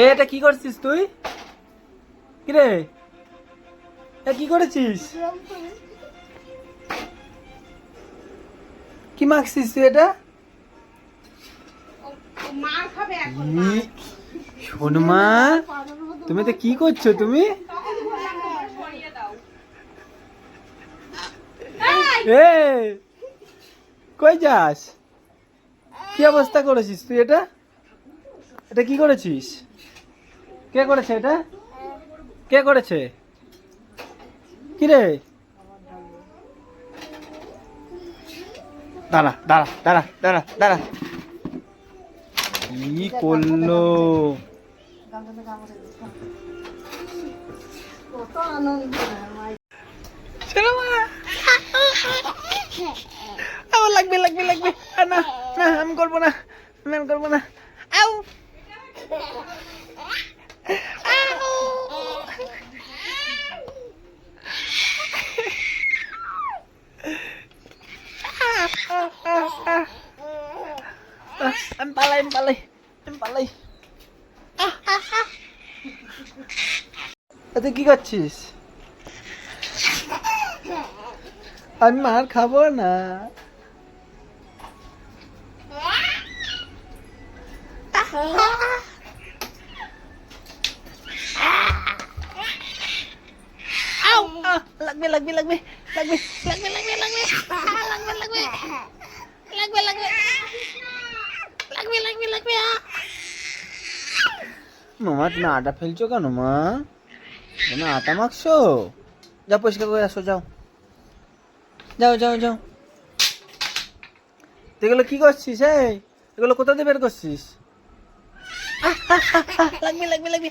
এটা কি করছিস তুই? কি রে, এ কি করেছিস? কি মাখছিস তুই এটা? শোন মা, তুমি তো কি করছো তুমি? এ কই যাস? কি অবস্থা করেছিস তুই এটা? এটা কি করেছিস? কে করেছে এটা? কে করেছে? কি রে? দাঁড়া দাঁড়া দাঁড়া দাঁড়া দাঁড়া, কি করলো? শোনো মা, আমার লাগবে লাগবে লাগবে। না না, আমি করবো না, আমি করবো না। আউ আমি পালাই, আমি পালাই, আমি পালাই। তুই কি করছিস? আমি মার খাবো না। লাগবে লাগবে লাগবে লাগবে লাগবে লাগবে লাগবে লাগবে লাগবে লাগবে লাগবে লাগবে লাগবে লাগবে। মামা তুমি আটা ফেলছো কেন মা? তুমি আটা মাখছো? যাও পরিষ্কার করে আসো, যাও যাও যাও যাও। এগুলো কি করছিস? এগুলো কোথা দিয়ে বের করছিস? লাগবে লাগবে লাগবে।